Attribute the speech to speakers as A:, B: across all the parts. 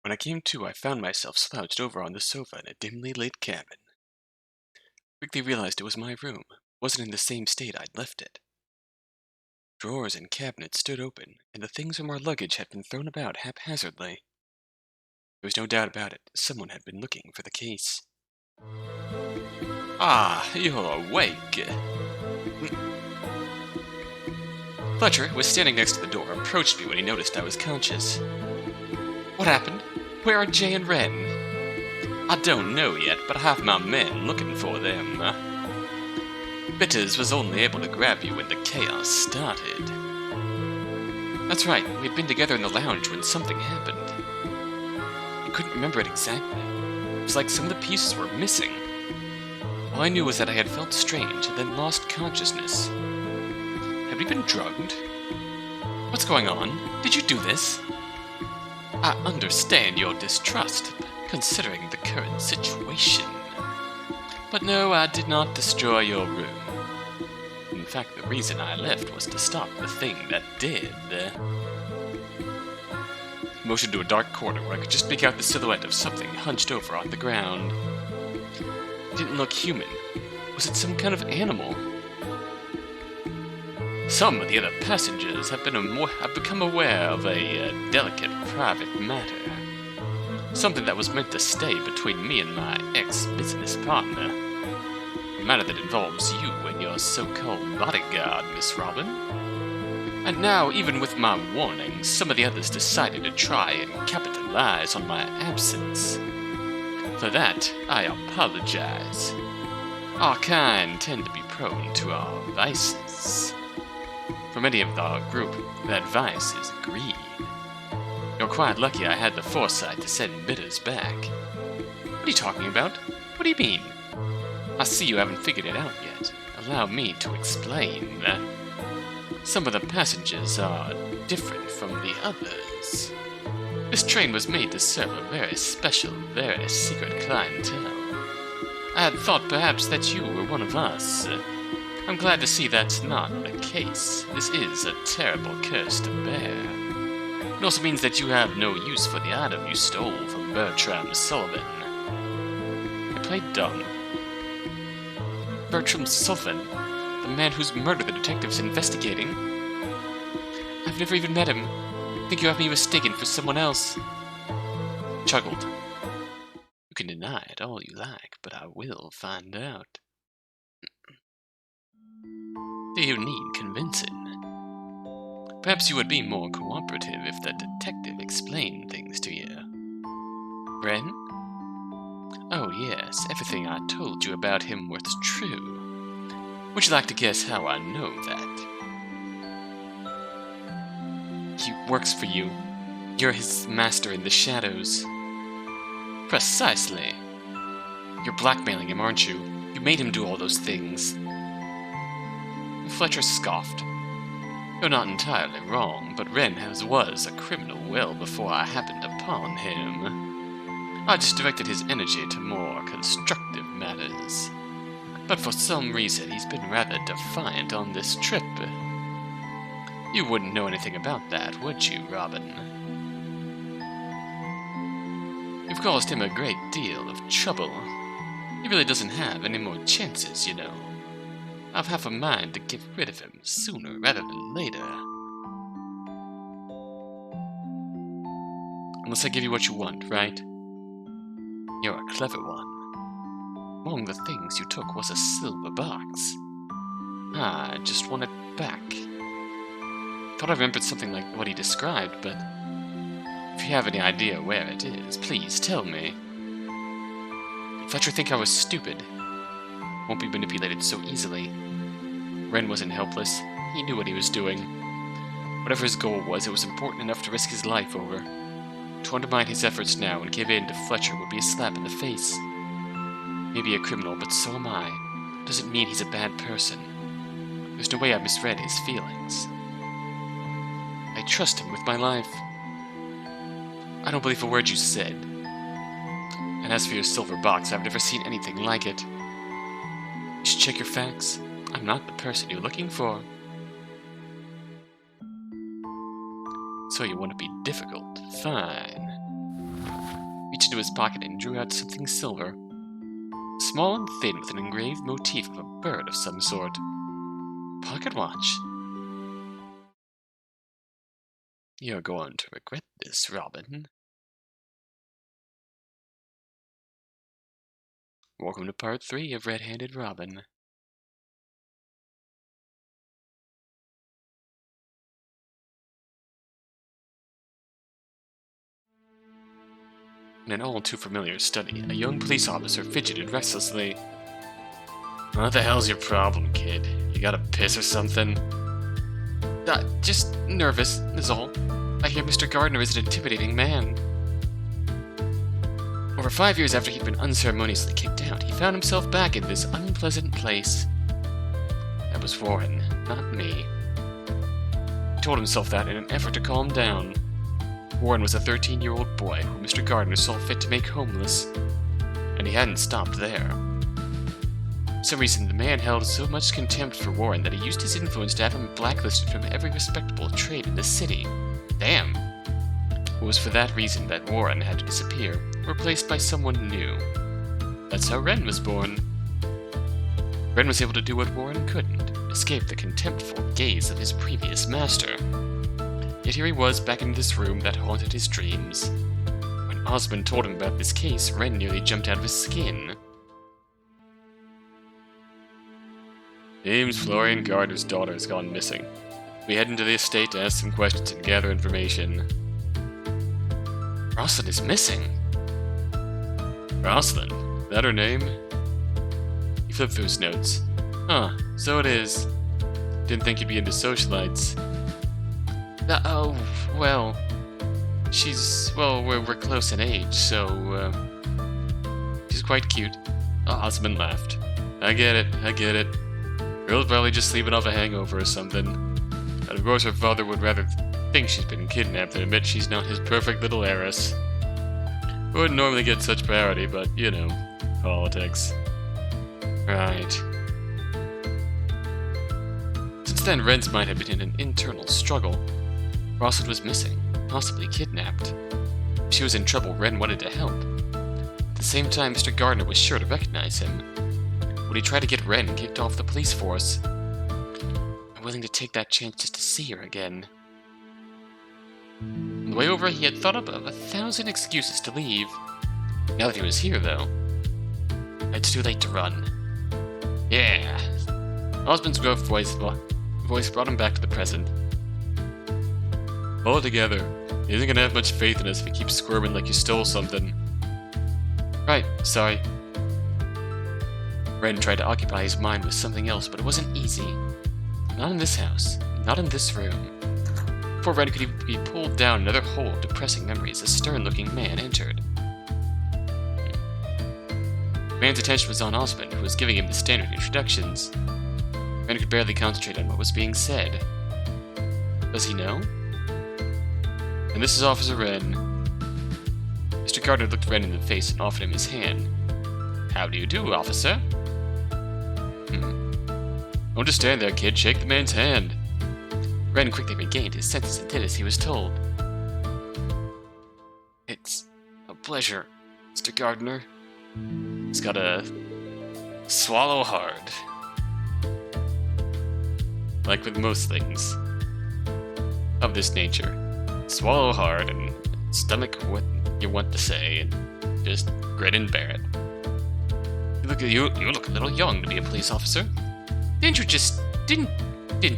A: When I came to, I found myself slouched over on the sofa in a dimly lit cabin. Quickly realized it was my room. Wasn't in the same state I'd left it. Drawers and cabinets stood open, and the things from our luggage had been thrown about haphazardly. There was no doubt about it. Someone had been looking for the case. Ah, you're awake. Fletcher, who was standing next to the door, approached me when he noticed I was conscious. What happened? Where are Jay and Wren? I don't know yet, but I have my men looking for them. Bitters was only able to grab you when the chaos started. That's right, we'd been together in the lounge when something happened. I couldn't remember it exactly. It was like some of the pieces were missing. All I knew was that I had felt strange and then lost consciousness. Had we been drugged? What's going on? Did you do this? I understand your distrust, considering the current situation. But no, I did not destroy your room. In fact, the reason I left was to stop the thing that did. He motioned to a dark corner where I could just make out the silhouette of something hunched over on the ground. It didn't look human. Was it some kind of animal? Some of the other passengers have become aware of a delicate private matter. Something that was meant to stay between me and my ex-business partner. A matter that involves you and your so-called bodyguard, Miss Robin. And now, even with my warning, some of the others decided to try and capitalize on my absence. For that, I apologize. Our kind tend to be prone to our vices. For many of our group, that vice is greed. You're quite lucky I had the foresight to send Bitters back. What are you talking about? What do you mean? I see you haven't figured it out yet. Allow me to explain. Some of the passengers are different from the others. This train was made to serve a very special, very secret clientele. I had thought perhaps that you were one of us. I'm glad to see that's not the case. This is a terrible curse to bear. It also means that you have no use for the item you stole from Bertram Sullivan. I played dumb. Bertram Sullivan? The man whose murder the detective's investigating? I've never even met him. I think you have me mistaken for someone else. Chuckled. You can deny it all you like, but I will find out. Do you need convincing? Perhaps you would be more cooperative if the detective explained things to you. Wren? Oh yes, everything I told you about him was true. Would you like to guess how I know that? He works for you. You're his master in the shadows. Precisely. You're blackmailing him, aren't you? You made him do all those things. Fletcher scoffed. You're not entirely wrong, but Wren was a criminal well before I happened upon him. I just directed his energy to more constructive matters. But for some reason, he's been rather defiant on this trip. You wouldn't know anything about that, would you, Robin? You've caused him a great deal of trouble. He really doesn't have any more chances, you know. I've half a mind to get rid of him sooner rather than later. Unless I give you what you want, right? You're a clever one. Among the things you took was a silver box. I just want it back. Thought I remembered something like what he described, but if you have any idea where it is, please tell me. Did Fletcher think I was stupid? Won't be manipulated so easily. Wren wasn't helpless. He knew what he was doing. Whatever his goal was, it was important enough to risk his life over. To undermine his efforts now and give in to Fletcher would be a slap in the face. Maybe a criminal, but so am I. Doesn't mean he's a bad person. There's no way I misread his feelings. I trust him with my life. I don't believe a word you said. And as for your silver box, I've never seen anything like it. You should check your facts. I'm not the person you're looking for. So you want to be difficult? Fine. reached into his pocket and drew out something silver. Small and thin with an engraved motif of a bird of some sort. Pocket watch. You're going to regret this, Robin. Welcome to part 3 of Red-Handed Robin. In an all-too-familiar study, a young police officer fidgeted restlessly. What the hell's your problem, kid? You gotta piss or something? Just nervous, is all. I hear Mr. Gardener is an intimidating man. Over 5 years after he'd been unceremoniously kicked out, he found himself back in this unpleasant place. That was Warren, not me. He told himself that in an effort to calm down. Warren was a 13-year-old boy who Mr. Gardener saw fit to make homeless, and he hadn't stopped there. For some reason, the man held so much contempt for Warren that he used his influence to have him blacklisted from every respectable trade in the city. Damn! It was for that reason that Warren had to disappear, replaced by someone new. That's how Wren was born. Wren was able to do what Warren couldn't, escape the contemptful gaze of his previous master. Yet here he was back in this room that haunted his dreams. When Osmond told him about this case, Wren nearly jumped out of his skin. James Florian Gardner's daughter has gone missing. We head into the estate to ask some questions and gather information. Roslin is missing. Roslin? Is that her name? He flipped through his notes. Huh, so it is. Didn't think you'd be into socialites. Oh, well... we're close in age, so, she's quite cute. Osmond laughed. I get it. Girl's probably just sleeping off a hangover or something. And of course her father would rather think she's been kidnapped than admit she's not his perfect little heiress. Wouldn't normally get such priority, but, you know, politics. Right. Since then, Wren's mind had been in an internal struggle. Roslin was missing, possibly kidnapped. If she was in trouble, Wren wanted to help. At the same time, Mr. Gardener was sure to recognize him. Would he try to get Wren kicked off the police force? I'm willing to take that chance just to see her again. On the way over, he had thought up of 1,000 excuses to leave. Now that he was here, though, it's too late to run. Yeah! Osmond's gruff voice brought him back to the present. All together. He isn't gonna have much faith in us if he keeps squirming like you stole something. Right, sorry. Wren tried to occupy his mind with something else, but it wasn't easy. Not in this house. Not in this room. Before Wren could even be pulled down another hole of depressing memories, a stern-looking man entered. The man's attention was on Osmond, who was giving him the standard introductions. Wren could barely concentrate on what was being said. Does he know? And this is Officer Wren. Mr. Gardner looked Wren in the face and offered him his hand. How do you do, officer? Don't just stand there, kid. Shake the man's hand. Wren quickly regained his senses and did as he was told. It's a pleasure, Mr. Gardner. He's gotta swallow hard. Like with most things of this nature. Swallow hard and stomach what you want to say and just grin and bear it. You look a little young to be a police officer. Didn't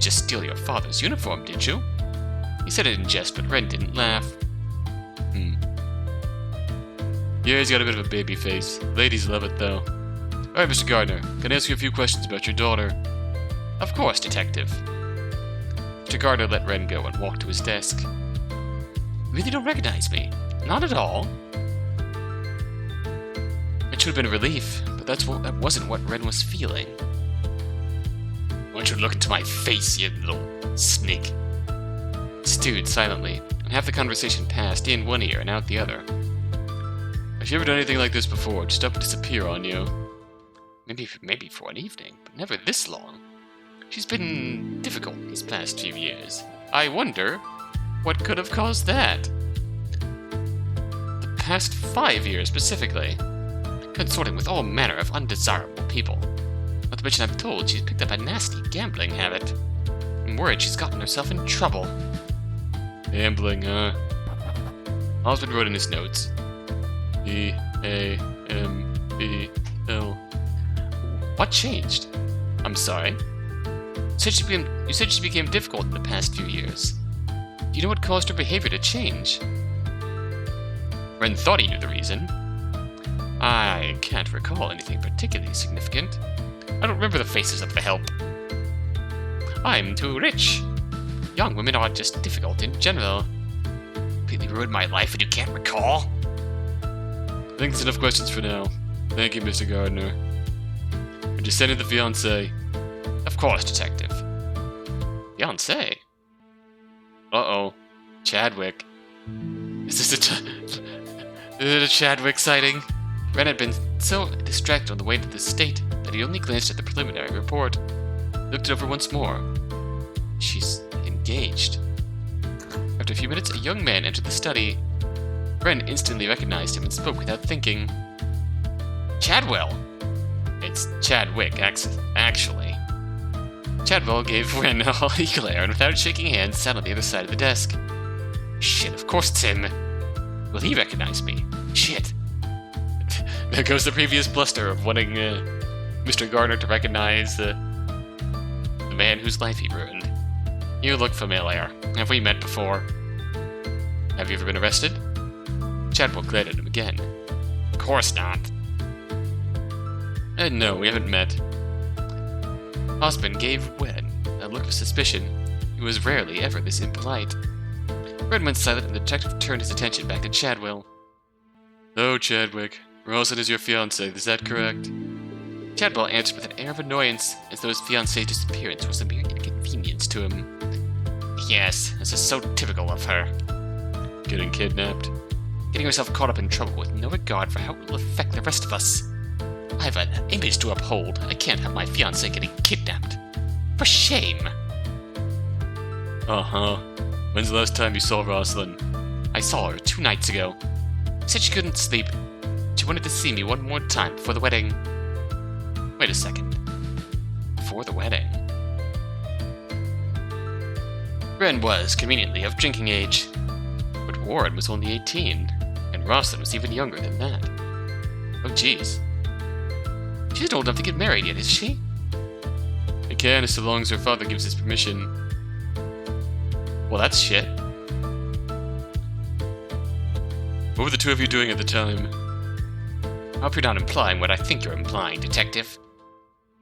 A: just steal your father's uniform, did you? He said it in jest, but Wren didn't laugh. Yeah, he's got a bit of a baby face. Ladies love it, though. Alright, Mr. Gardner, can I ask you a few questions about your daughter? Of course, detective. Mr. Gardner let Wren go and walked to his desk. You really don't recognize me? Not at all. It should have been a relief, but that wasn't what Wren was feeling. Why don't you look into my face, you little sneak? He stewed silently, and half the conversation passed in one ear and out the other. Have you ever done anything like this before? Just up and disappear on you? Maybe for an evening, but never this long. She's been difficult these past few years. I wonder what could have caused that? The past 5 years specifically, consorting with all manner of undesirable people. Not to mention I'm told she's picked up a nasty gambling habit. I'm worried she's gotten herself in trouble. Gambling, huh? Osmond wrote in his notes. E-A-M-B-L. What changed? I'm sorry? You said she became difficult in the past few years. Do you know what caused her behavior to change? Wren thought he knew the reason. I can't recall anything particularly significant. I don't remember the faces of the help. I'm too rich. Young women are just difficult in general. Completely ruined my life and you can't recall? I think that's enough questions for now. Thank you, Mr. Gardener. We're just sending the fiancé. Of course, Detective. Fiancé? Uh-oh. Chadwick. Is this is it a Chadwick sighting? Wren had been so distracted on the way to the state that he only glanced at the preliminary report. Looked it over once more. She's engaged. After a few minutes, a young man entered the study. Wren instantly recognized him and spoke without thinking. Chadwell! It's Chadwick, actually. Chadwell gave Wren a haughty glare and without shaking hands sat on the other side of the desk. Shit, of course it's him. Will he recognize me? Shit. There goes the previous bluster of wanting Mr. Gardener to recognize the man whose life he ruined. You look familiar. Have we met before? Have you ever been arrested? Chadwell glared at him again. Of course not. No, we haven't met. Osmond gave Wren a look of suspicion. He was rarely ever this impolite. Wren went silent and the detective turned his attention back to Chadwell. Oh, Chadwick. Roslin is your fiancée, is that correct? Chadwell answered with an air of annoyance, as though his fiancée's disappearance was a mere inconvenience to him. Yes, this is so typical of her. Getting kidnapped? Getting herself caught up in trouble with no regard for how it will affect the rest of us. I have an image to uphold. I can't have my fiancée getting kidnapped. For shame! Uh-huh. When's the last time you saw Roslin? I saw her 2 nights ago. She said she couldn't sleep. She wanted to see me one more time before the wedding. Wait a second. Before the wedding? Wren was, conveniently, of drinking age. But Warren was only 18, and Roslin was even younger than that. Oh jeez. She isn't old enough to get married yet, is she? It can, so long as her father gives his permission. Well, that's shit. What were the two of you doing at the time? I hope you're not implying what I think you're implying, Detective.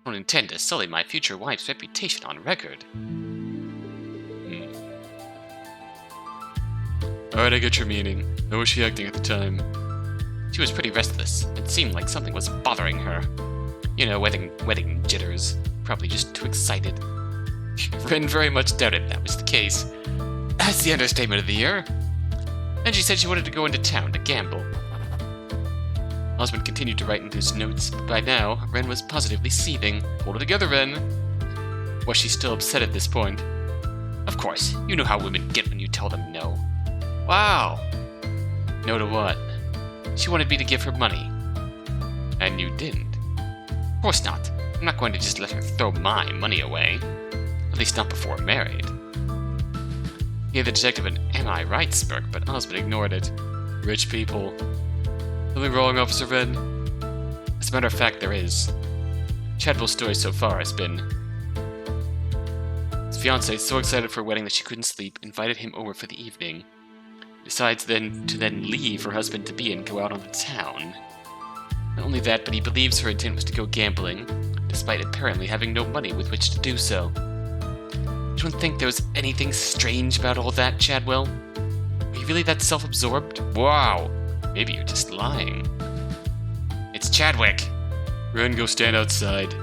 A: I don't intend to sully my future wife's reputation on record. Alright, I get your meaning. How was she acting at the time? She was pretty restless. It seemed like something was bothering her. You know, wedding jitters. Probably just too excited. Wren very much doubted that was the case. That's the understatement of the year. Then she said she wanted to go into town to gamble. Osmond continued to write into his notes, but by now, Wren was positively seething. Hold it together, Wren. Was she still upset at this point? Of course, you know how women get when you tell them no. Wow! No to what? She wanted me to give her money. And you didn't. Of course not. I'm not going to just let her throw my money away. At least not before we're married. He gave the detective an am I right smirk, but Osmond ignored it. Rich people. Something wrong, Officer Wren? As a matter of fact, there is. Chadwell's story so far has been... His fiancée, so excited for a wedding that she couldn't sleep, invited him over for the evening. Decides then to leave her husband-to-be and go out on the town. Not only that, but he believes her intent was to go gambling, despite apparently having no money with which to do so. You don't think there was anything strange about all that, Chadwell? Are you really that self-absorbed? Wow! Maybe you're just lying. It's Chadwick! Wren, go stand outside.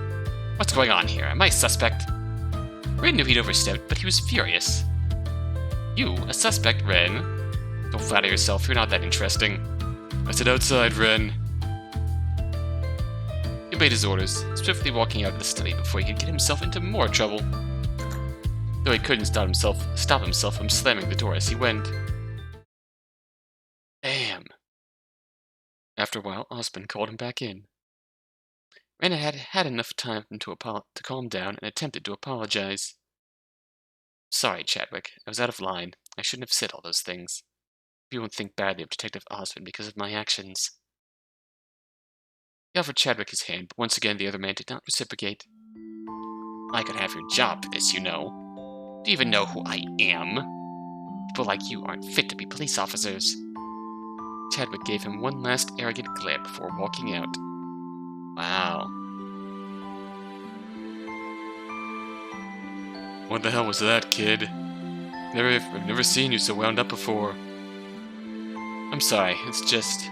A: What's going on here? Am I a suspect? Wren knew he'd overstepped, but he was furious. You, a suspect, Wren? Don't flatter yourself, you're not that interesting. I said outside, Wren. He obeyed his orders, swiftly walking out of the study before he could get himself into more trouble. Though he couldn't stop himself from slamming the door as he went. Damn. After a while, Osmond called him back in. Wren had had enough time to calm down and attempted to apologize. Sorry, Chadwick. I was out of line. I shouldn't have said all those things. You won't think badly of Detective Osmond because of my actions. He offered Chadwick his hand, but once again the other man did not reciprocate. I could have your job for this, you know. Do you even know who I am? People like you aren't fit to be police officers. Chadwick gave him one last arrogant glare before walking out. Wow. What the hell was that, kid? I've never seen you so wound up before. I'm sorry, it's just...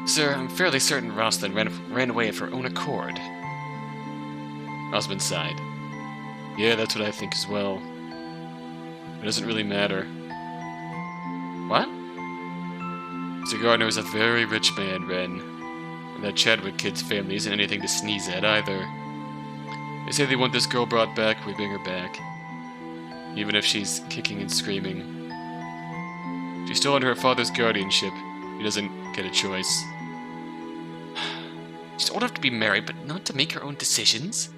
A: Sir, I'm fairly certain Roslin ran away of her own accord. Osmond sighed. Yeah, that's what I think as well. It doesn't really matter. What? Mr. Gardner is a very rich man, Wren. And that Chadwick kid's family isn't anything to sneeze at either. They say they want this girl brought back, we bring her back. Even if she's kicking and screaming. She's still under her father's guardianship. He doesn't get a choice. She's old enough to be married, but not to make her own decisions?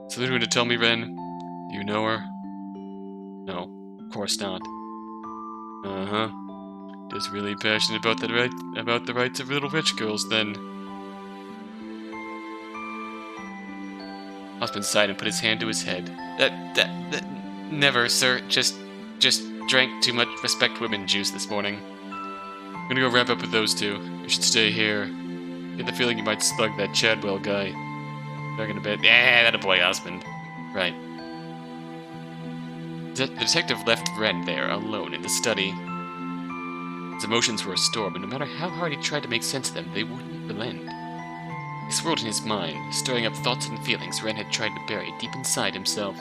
A: So they're going to tell me, Wren? Do you know her? No, of course not. Uh-huh. Just really passionate about the rights of little rich girls, then. Osmond sighed and put his hand to his head. Never, sir. Just drank too much respect women juice this morning. I'm gonna go wrap up with those two. You should stay here. Get the feeling you might slug that Chadwell guy. Back into bed. Yeah, that a boy, Osmond. Right. The detective left Wren there, alone, in the study. His emotions were a storm, and no matter how hard he tried to make sense of them, they wouldn't relent. He swirled in his mind, stirring up thoughts and feelings Wren had tried to bury deep inside himself.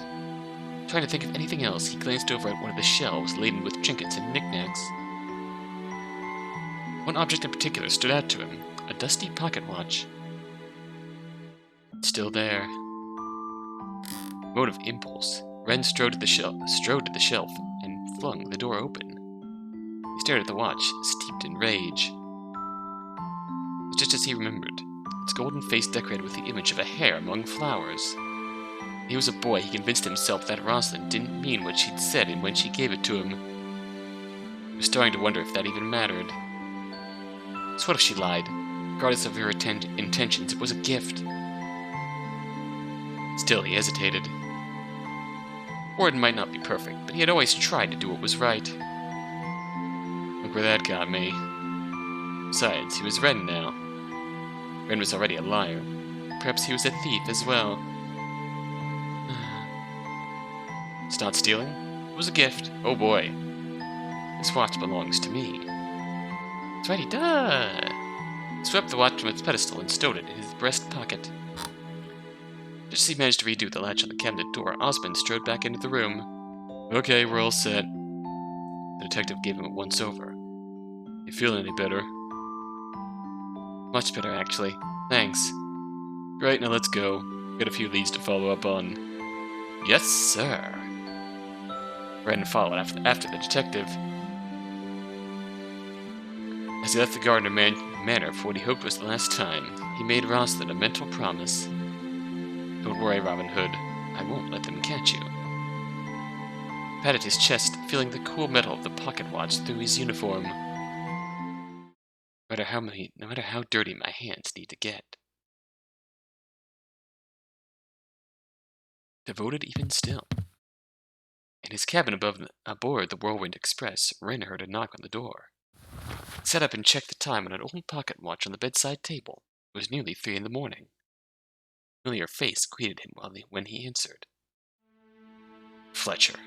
A: Trying to think of anything else, he glanced over at one of the shelves laden with trinkets and knickknacks. One object in particular stood out to him, a dusty pocket watch. Still there. Mode of impulse. Wren strode to the shelf and flung the door open. He stared at the watch, steeped in rage. It was just as he remembered, its golden face decorated with the image of a hare among flowers. When he was a boy, he convinced himself that Roslin didn't mean what she'd said and when she gave it to him. He was starting to wonder if that even mattered. So what if she lied? Regardless of her intentions, it was a gift. Still, he hesitated. Warden might not be perfect, but he had always tried to do what was right. Look where that got me. Besides, he was Wren now. Wren was already a liar. Perhaps he was a thief as well. It's not stealing. It was a gift. Oh boy. This watch belongs to me. That's right, he does. He swept the watch from its pedestal and stowed it in his breast pocket. Just as he managed to redo the latch on the cabinet door, Osmond strode back into the room. Okay, we're all set. The detective gave him a once-over. You feeling any better? Much better, actually. Thanks. Great, now let's go. Got a few leads to follow up on. Yes, sir. Wren followed after the detective. As he left the Gardner manor for what he hoped was the last time, he made Roslin a mental promise. Don't worry, Robin Hood. I won't let them catch you. He patted his chest, feeling the cool metal of the pocket watch through his uniform. No matter how dirty my hands need to get. Devoted even still. In his cabin aboard the Whirlwind Express, Wren heard a knock on the door. He sat up and checked the time on an old pocket watch on the bedside table. It was nearly 3 in the morning. A familiar face greeted him when he answered. Fletcher.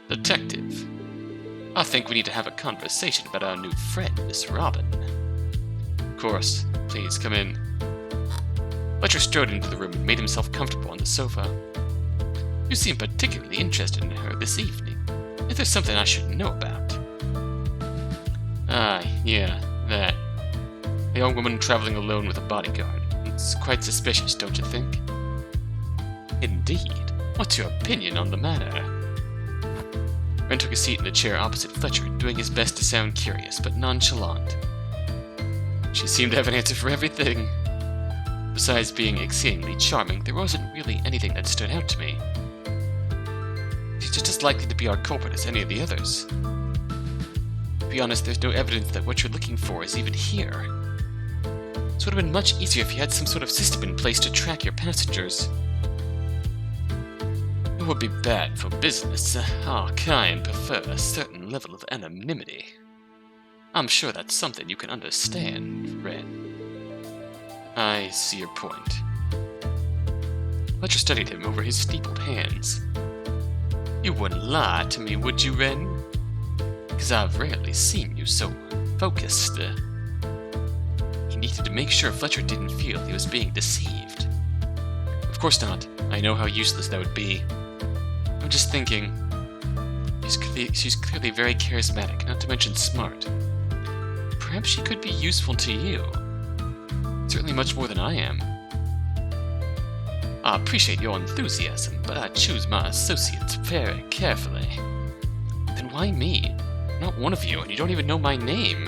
A: Detective. I think we need to have a conversation about our new friend, Miss Robin. Of course. Please, come in. Fletcher strode into the room and made himself comfortable on the sofa. You seem particularly interested in her this evening. If there's something I should know about. Ah, yeah, that. A young woman traveling alone with a bodyguard. It's quite suspicious, don't you think? Indeed. What's your opinion on the matter? Wren took a seat in a chair opposite Fletcher, doing his best to sound curious, but nonchalant. She seemed to have an answer for everything. Besides being exceedingly charming, there wasn't really anything that stood out to me. She's just as likely to be our culprit as any of the others. To be honest, there's no evidence that what you're looking for is even here. This would have been much easier if you had some sort of system in place to track your passengers. It would be bad for business. Our kind prefer a certain level of anonymity. I'm sure that's something you can understand, Wren. I see your point. Fletcher studied him over his steepled hands. You wouldn't lie to me, would you, Wren? Because I've rarely seen you so focused. He needed to make sure Fletcher didn't feel he was being deceived. Of course not. I know how useless that would be. I'm just thinking, she's clearly very charismatic, not to mention smart. Perhaps she could be useful to you. Certainly much more than I am. I appreciate your enthusiasm, but I choose my associates very carefully. Then why me? I'm not one of you, and you don't even know my name.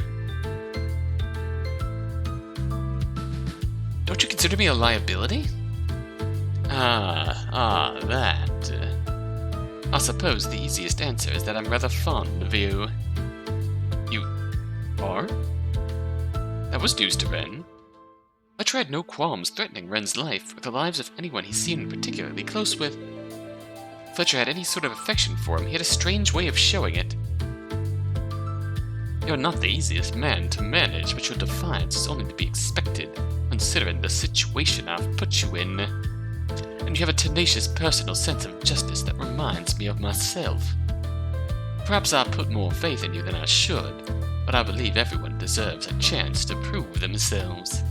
A: Don't you consider me a liability? That. I suppose the easiest answer is that I'm rather fond of you. You are? That was news to Wren. Fletcher had no qualms threatening Wren's life or the lives of anyone he seemed particularly close with. If Fletcher had any sort of affection for him, he had a strange way of showing it. You're not the easiest man to manage, but your defiance is only to be expected, considering the situation I've put you in. And you have a tenacious personal sense of justice that reminds me of myself. Perhaps I put more faith in you than I should, but I believe everyone deserves a chance to prove themselves.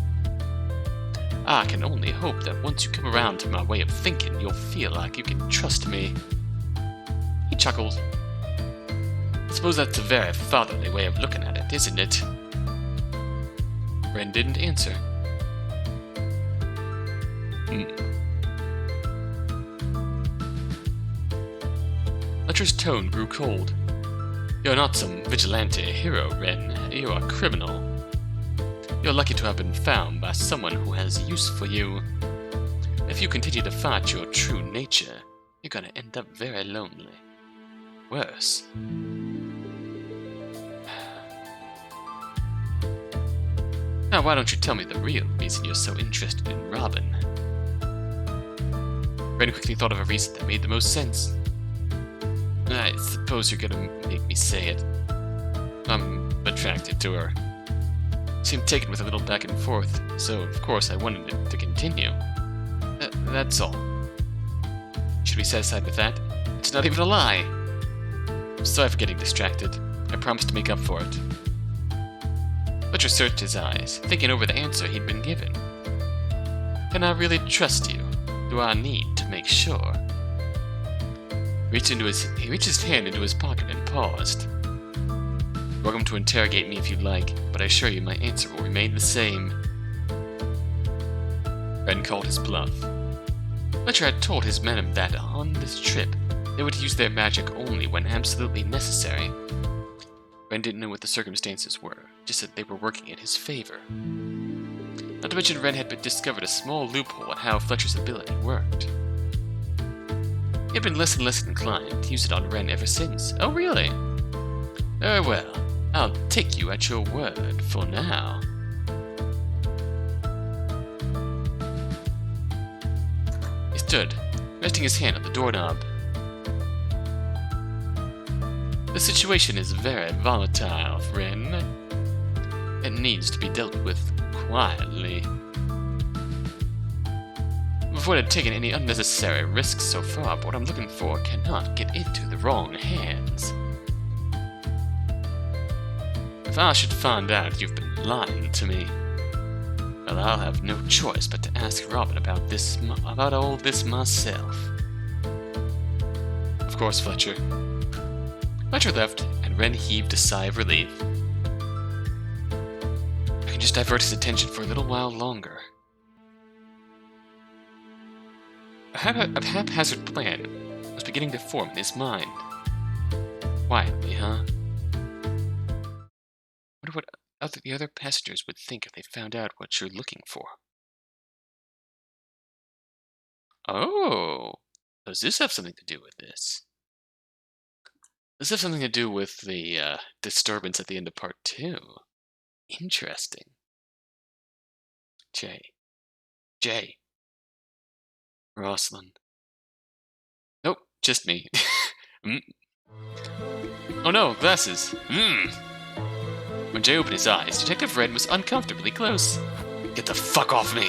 A: I can only hope that once you come around to my way of thinking, you'll feel like you can trust me. He chuckled. I suppose that's a very fatherly way of looking at it, isn't it? Wren didn't answer. Fletcher's tone grew cold. You're not some vigilante hero, Wren. You're a criminal. You're lucky to have been found by someone who has use for you. If you continue to fight your true nature, you're gonna end up very lonely. Worse. Now, why don't you tell me the real reason you're so interested in Robin? Wren quickly thought of a reason that made the most sense. I suppose you're gonna make me say it. I'm attracted to her. Seemed taken with a little back and forth, so of course I wanted it to continue. That's all. Should be satisfied with that? It's not even a lie! I'm sorry for getting distracted. I promised to make up for it. Fletcher searched his eyes, thinking over the answer he'd been given. Can I really trust you? Do I need to make sure? He reached his hand into his pocket and paused. Welcome to interrogate me if you'd like, but I assure you my answer will remain the same. Wren called his bluff. Fletcher had told his men that on this trip, they would use their magic only when absolutely necessary. Wren didn't know what the circumstances were, just that they were working in his favor. Not to mention Wren had discovered a small loophole in how Fletcher's ability worked. He had been less and less inclined to use it on Wren ever since. Oh, really? Very well. I'll take you at your word for now. He stood, resting his hand on the doorknob. The situation is very volatile, Wren. It needs to be dealt with quietly. I've avoided taking any unnecessary risks so far, but what I'm looking for cannot get into the wrong hands. If I should find out you've been lying to me, well, I'll have no choice but to ask Robin about all this myself. Of course, Fletcher. Fletcher left, and Wren heaved a sigh of relief. I can just divert his attention for a little while longer. A haphazard plan was beginning to form in his mind. Quietly, huh? Wonder what the other passengers would think if they found out what you're looking for. Oh, does this have something to do with this? Does this have something to do with the disturbance at the end of part 2? Interesting. Jay. Roslin. Nope, just me. Oh no, glasses. When Jay opened his eyes, Detective Wren was uncomfortably close. Get the fuck off me!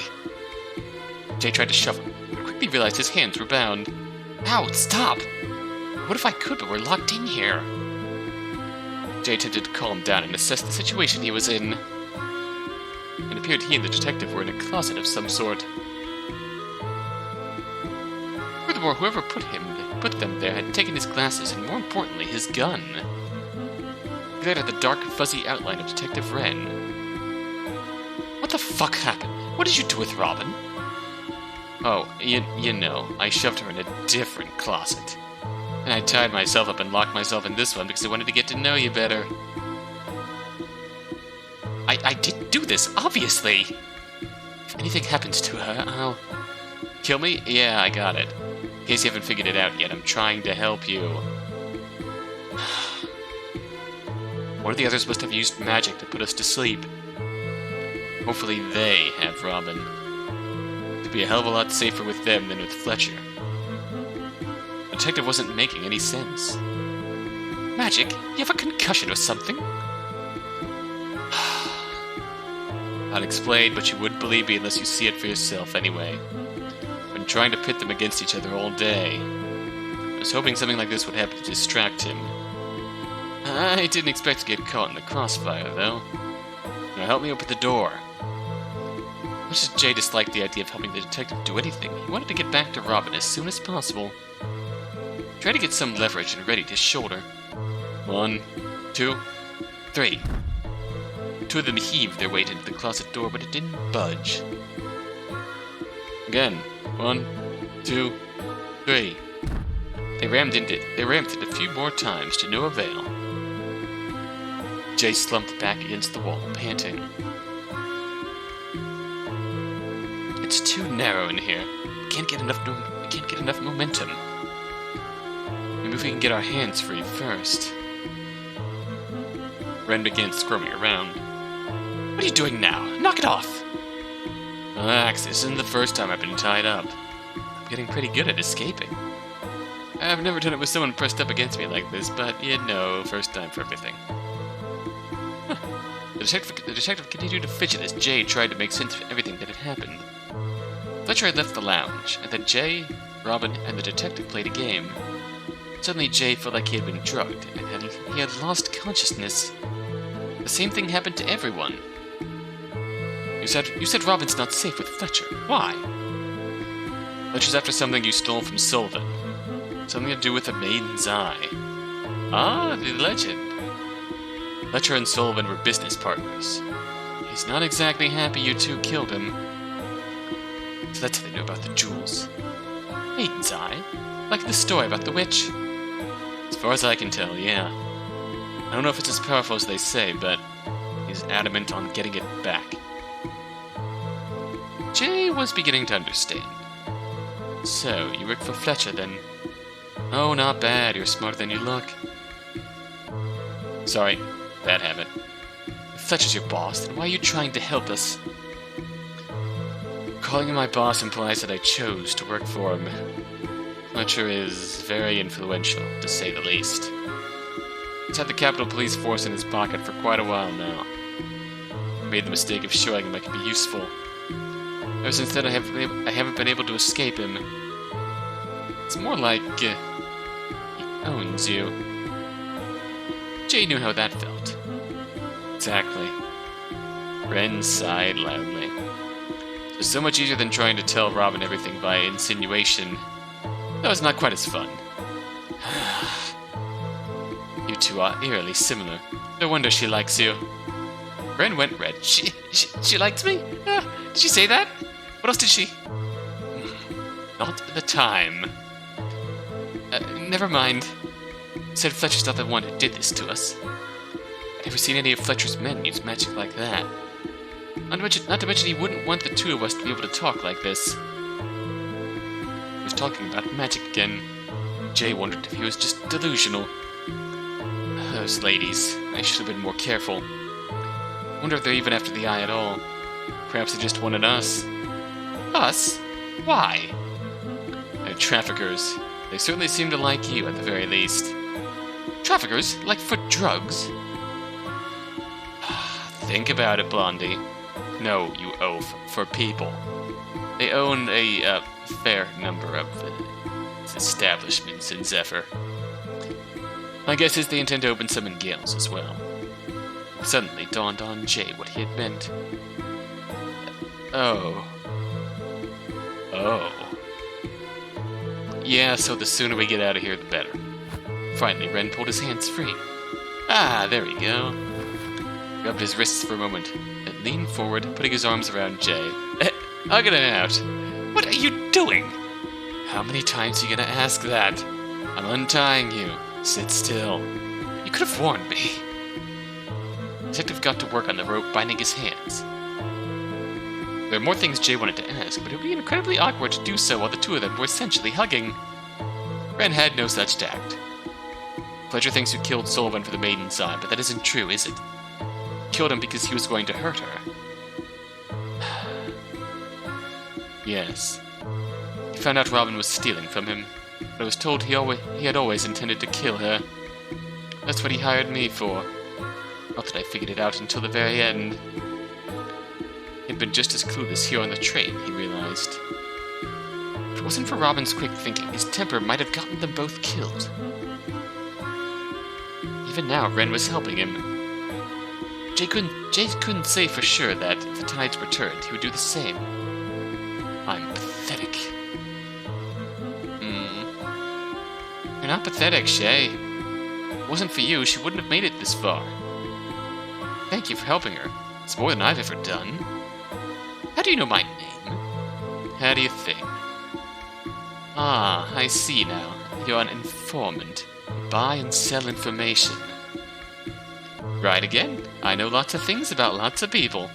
A: Jay tried to shove him, but quickly realized his hands were bound. Ow, stop! What if I could, but we're locked in here? Jay attempted to calm down and assess the situation he was in. It appeared he and the detective were in a closet of some sort. Furthermore, whoever put them there had taken his glasses and, more importantly, his gun. He glared at the dark, fuzzy outline of Detective Wren. What the fuck happened? What did you do with Robin? Oh, you know, I shoved her in a different closet. And I tied myself up and locked myself in this one because I wanted to get to know you better. I didn't do this, obviously! If anything happens to her, I'll... Kill me? Yeah, I got it. In case you haven't figured it out yet, I'm trying to help you. One of the others must have used magic to put us to sleep. Hopefully they have Robin. It'd be a hell of a lot safer with them than with Fletcher. The detective wasn't making any sense. Magic? You have a concussion or something? I'll explain, but you wouldn't believe me unless you see it for yourself anyway. I've been trying to pit them against each other all day. I was hoping something like this would happen to distract him. I didn't expect to get caught in the crossfire, though. Now help me open the door. Much as Jay disliked the idea of helping the detective do anything, he wanted to get back to Robin as soon as possible. Try to get some leverage and ready to shoulder. 1, 2, 3. Two of them heaved their weight into the closet door, but it didn't budge. Again. 1, 2, 3. They rammed it a few more times to no avail. Jay slumped back against the wall, panting. It's too narrow in here. We can't get enough momentum. Maybe if we can get our hands free first. Wren began squirming around. What are you doing now? Knock it off! Relax, this isn't the first time I've been tied up. I'm getting pretty good at escaping. I've never done it with someone pressed up against me like this, but you know, first time for everything. Huh. The detective continued to fidget as Jay tried to make sense of everything that had happened. Fletcher had left the lounge, and then Jay, Robin, and the detective played a game. Suddenly Jay felt like he had been drugged, and he had lost consciousness. The same thing happened to everyone. You said Robin's not safe with Fletcher. Why? Fletcher's after something you stole from Sullivan. Something to do with a maiden's eye. Ah, the legend. Fletcher and Sullivan were business partners. He's not exactly happy you two killed him. So that's how they knew about the jewels. Maiden's eye? Like the story about the witch? As far as I can tell, yeah. I don't know if it's as powerful as they say, but he's adamant on getting it back. Jay was beginning to understand. So, you work for Fletcher, then? Oh, not bad. You're smarter than you look. Sorry, bad habit. If Fletcher's your boss, then why are you trying to help us? Calling him my boss implies that I chose to work for him. Fletcher is very influential, to say the least. He's had the Capitol Police Force in his pocket for quite a while now. I made the mistake of showing him I could be useful. Ever since then, I haven't been able to escape him. It's more like he owns you. Jay knew how that felt. Exactly. Wren sighed loudly. It was so much easier than trying to tell Robin everything by insinuation. That was not quite as fun. You two are eerily similar. No wonder she likes you. Wren went red. She likes me? Did she say that? What else did she? Not the time. Never mind. Said Fletcher's not the one who did this to us. I've never seen any of Fletcher's men use magic like that. Not to mention he wouldn't want the two of us to be able to talk like this. He was talking about magic again. Jay wondered if he was just delusional. Those ladies. I should have been more careful. Wonder if they're even after the eye at all. Perhaps they just wanted us. Us? Why? They're traffickers. They certainly seem to like you, at the very least. Traffickers? Like for drugs? Think about it, Blondie. No, you oaf. For people. They own a fair number of establishments in Zephyr. My guess is they intend to open some in Gales as well. It suddenly dawned on Jay what he had meant. Oh. Yeah, so the sooner we get out of here, the better. Finally, Wren pulled his hands free. Ah, there we go. Rubbed his wrists for a moment, then leaned forward, putting his arms around Jay. Hugging it out. What are you doing? How many times are you gonna ask that? I'm untying you. Sit still. You could have warned me. The detective got to work on the rope, binding his hands. There were more things Jay wanted to ask, but it would be incredibly awkward to do so while the two of them were essentially hugging. Wren had no such tact. Fletcher thinks you killed Sullivan for the maiden's eye, but that isn't true, is it? You killed him because he was going to hurt her. Yes. He found out Robin was stealing from him, but I was told he had always intended to kill her. That's what he hired me for. Not that I figured it out until the very end. He'd been just as clueless here on the train, he realized. If it wasn't for Robin's quick thinking, his temper might have gotten them both killed. Even now, Wren was helping him. Jay couldn't say for sure that, if the tides returned, he would do the same. I'm pathetic. You're not pathetic, Shay. If it wasn't for you, she wouldn't have made it this far. Thank you for helping her. It's more than I've ever done. How do you know my name? How do you think? Ah, I see now. You're an informant. You buy and sell information. Right again. I know lots of things about lots of people.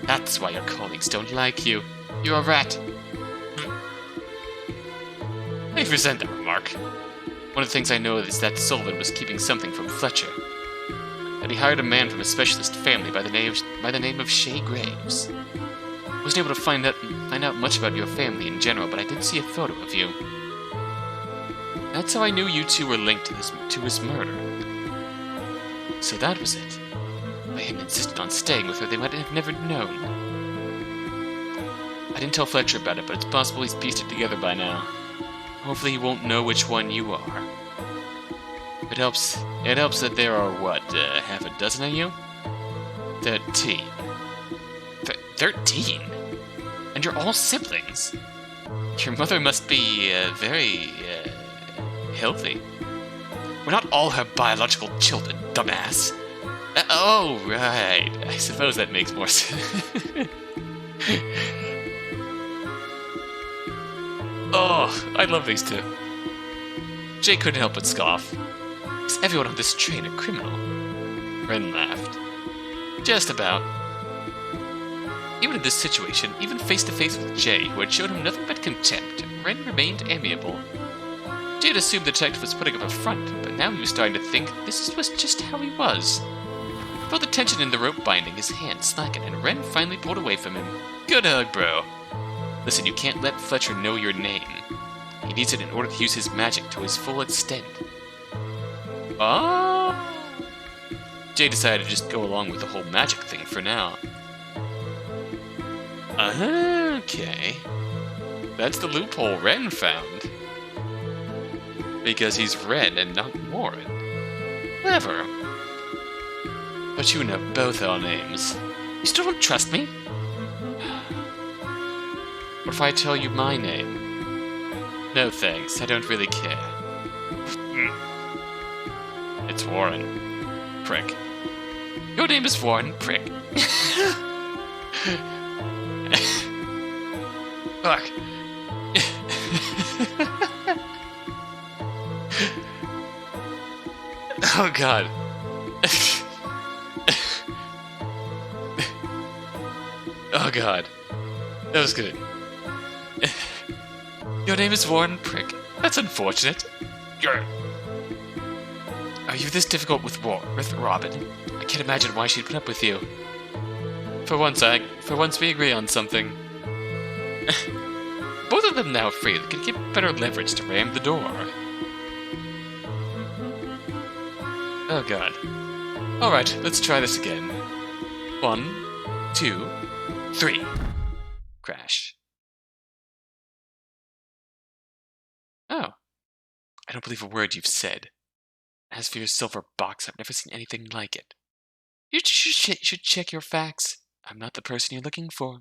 A: That's why your colleagues don't like you. You're a rat. I resent that remark. One of the things I know is that Sullivan was keeping something from Fletcher. That he hired a man from a specialist family by the name of Shay Graves. I wasn't able to find out much about your family in general, but I did see a photo of you. That's how I knew you two were linked to his murder. So that was it. If I hadn't insisted on staying with her, they might have never known. I didn't tell Fletcher about it, but it's possible he's pieced it together by now. Hopefully he won't know which one you are. It helps that there are, half a dozen of you? 13. 13? And you're all siblings? Your mother must be, very, healthy. We're not all her biological children, dumbass. Oh, right. I suppose that makes more sense. Oh, I love these two. Jay couldn't help but scoff. Is everyone on this train a criminal? Wren laughed. Just about. Even in this situation, even face-to-face with Jay, who had shown him nothing but contempt, Wren remained amiable. Jay had assumed the detective was putting up a front, but now he was starting to think this was just how he was. He felt the tension in the rope binding, his hand slackened, and Wren finally pulled away from him. Good hug, bro. Listen, you can't let Fletcher know your name. He needs it in order to use his magic to his full extent. Oh! Jay decided to just go along with the whole magic thing for now. Okay. That's the loophole Wren found. Because he's Wren and not Warren. Clever. But you know both our names. You still don't trust me? What if I tell you my name? No thanks, I don't really care. It's Warren. Prick. Your name is Warren, prick. Look. Oh god. Oh god. That was good. Your name is Warren Prick. That's unfortunate. Are you this difficult with Robin? I can't imagine why she'd put up with you. For once we agree on something. Both of them now free. They can get better leverage to ram the door. Oh god. Alright, let's try this again. 1, 2, 3. Crash. Oh. I don't believe a word you've said. As for your silver box, I've never seen anything like it. You should check your facts. I'm not the person you're looking for.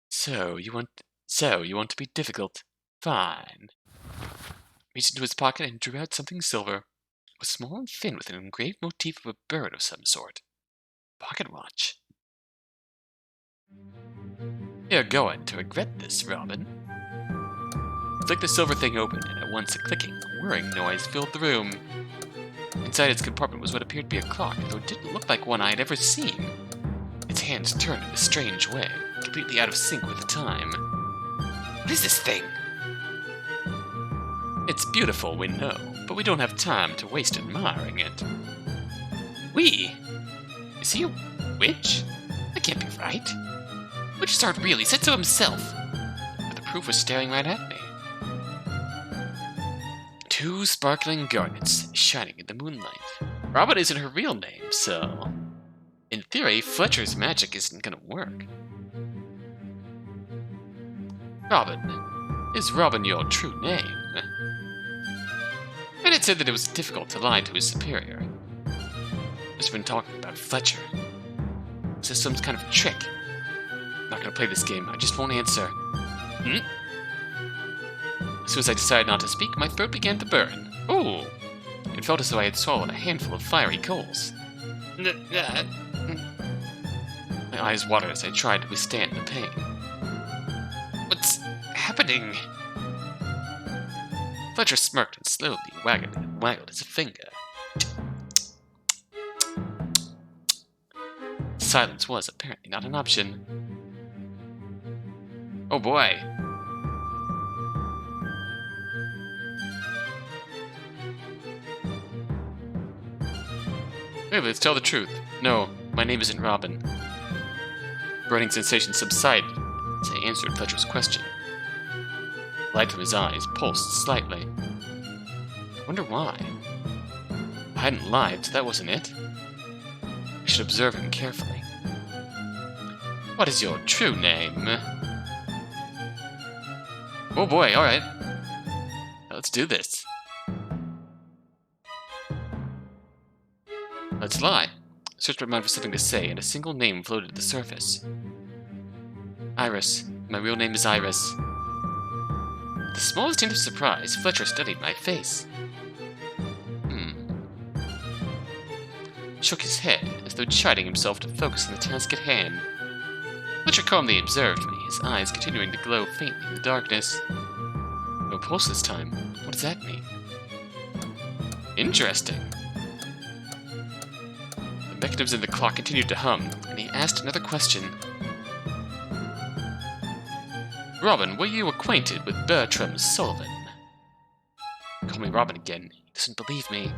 A: So you want to be difficult? Fine. Reached into his pocket and drew out something silver. It was small and thin with an engraved motif of a bird of some sort. Pocket watch. You're going to regret this, Robin. Flicked the silver thing open, and at once a clicking, whirring noise filled the room. Inside its compartment was what appeared to be a clock, though it didn't look like one I had ever seen. Its hands turned in a strange way, completely out of sync with the time. What is this thing? It's beautiful, we know, but we don't have time to waste admiring it. We? Is he a witch? That can't be right. Witches aren't real, he said so himself. But the proof was staring right at me. 2 sparkling garnets shining in the moonlight. Robin isn't her real name, so... in theory, Fletcher's magic isn't gonna work. Robin. Is Robin your true name? And it said that it was difficult to lie to his superior. Just been talking about Fletcher. Is this some kind of trick? I'm not gonna play this game, I just won't answer. As soon as I decided not to speak, my throat began to burn. Ooh! It felt as though I had swallowed a handful of fiery coals. My eyes watered as I tried to withstand the pain. What's happening? Fletcher smirked and slowly waggled his finger. Silence was apparently not an option. Oh boy. Hey, let's tell the truth. No, my name isn't Robin. Burning sensation subsided as I answered Fletcher's question. The light from his eyes pulsed slightly. I wonder why. I hadn't lied, so that wasn't it. I should observe him carefully. What is your true name? Oh boy, alright. Let's do this. Let's lie. I searched my mind for something to say, and a single name floated to the surface. Iris. My real name is Iris. With the smallest hint of surprise, Fletcher studied my face. Shook his head, as though chiding himself to focus on the task at hand. Fletcher calmly observed me, his eyes continuing to glow faintly in the darkness. No pulse this time. What does that mean? Interesting. The mechanisms in the clock continued to hum, and he asked another question. Robin, were you acquainted with Bertram Sullivan? Call me Robin again. He doesn't believe me.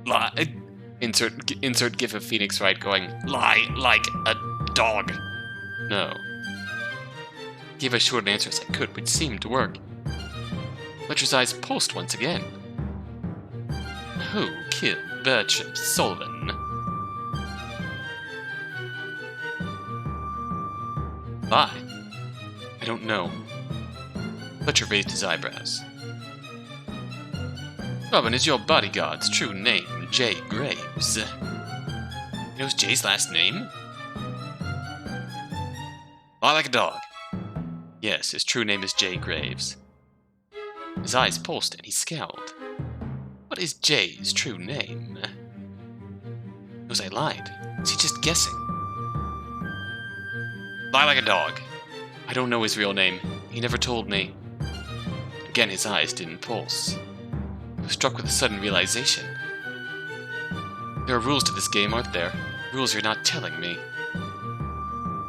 A: Lie. Insert gif of Phoenix Wright going, lie like a dog. No. Gave as short an answer as I could, which seemed to work. Fletcher's eyes pulsed once again. Who killed Bertram Sullivan? Lie. I don't know. Fletcher raised his eyebrows. Robin, is your bodyguard's true name Shay Graves? He knows Jay's last name? Lie like a dog. Yes, his true name is Shay Graves. His eyes pulsed and he scowled. What is Jay's true name? Knows I lied. Is he just guessing? Lie like a dog. I don't know his real name. He never told me. Again, his eyes didn't pulse. I was struck with a sudden realization. There are rules to this game, aren't there? Rules you're not telling me.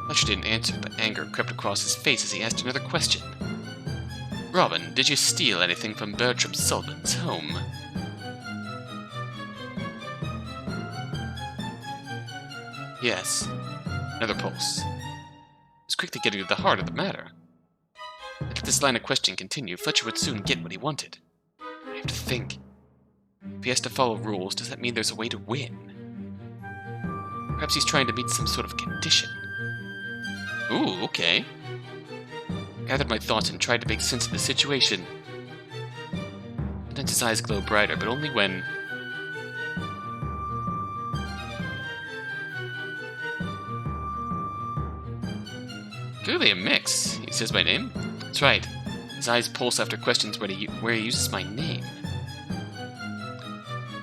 A: Fletcher didn't answer, but anger crept across his face as he asked another question. Robin, did you steal anything from Bertram Sullivan's home? Yes. Another pulse. He was quickly getting to the heart of the matter. If this line of questioning continued, Fletcher would soon get what he wanted. I have to think. If he has to follow rules, does that mean there's a way to win? Perhaps he's trying to meet some sort of condition. Ooh, okay. I gathered my thoughts and tried to make sense of the situation. Sometimes his eyes glow brighter, but only when... Clearly a mix. He says my name? That's right. His eyes pulse after questions where he uses my name.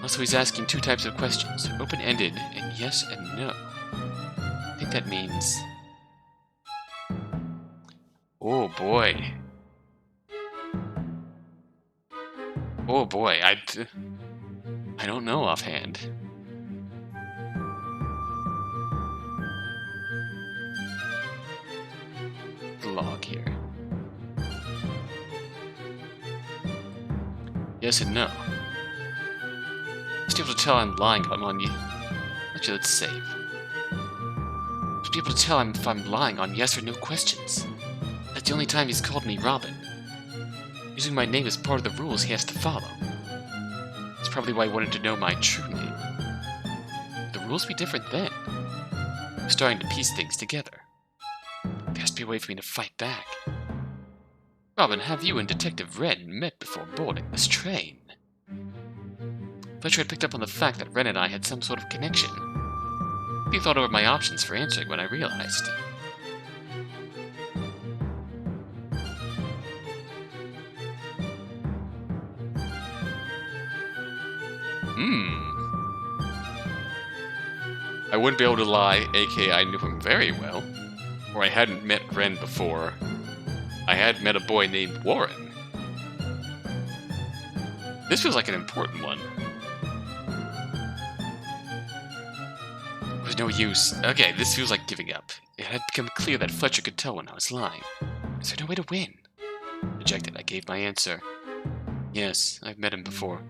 A: Also, he's asking two types of questions. Open-ended and yes and no. I think that means... Oh boy. Oh boy, I don't know offhand. The log here. Yes and no. Just be able to tell I'm lying if I'm on you. Actually, let's save. Just be able to tell if I'm lying on yes or no questions. That's the only time he's called me Robin. Using my name is part of the rules he has to follow. That's probably why he wanted to know my true name. Would the rules be different then? I'm starting to piece things together. There has to be a way for me to fight back. Robin, have you and Detective Wren met before boarding this train? Fletcher had picked up on the fact that Wren and I had some sort of connection. He thought over my options for answering when I realized. I wouldn't be able to lie, aka I knew him very well. Or I hadn't met Wren before. I had met a boy named Warren. This feels like an important one. There's no use. Okay, this feels like giving up. It had become clear that Fletcher could tell when I was lying. Is there no way to win? Dejected, I gave my answer. Yes, I've met him before.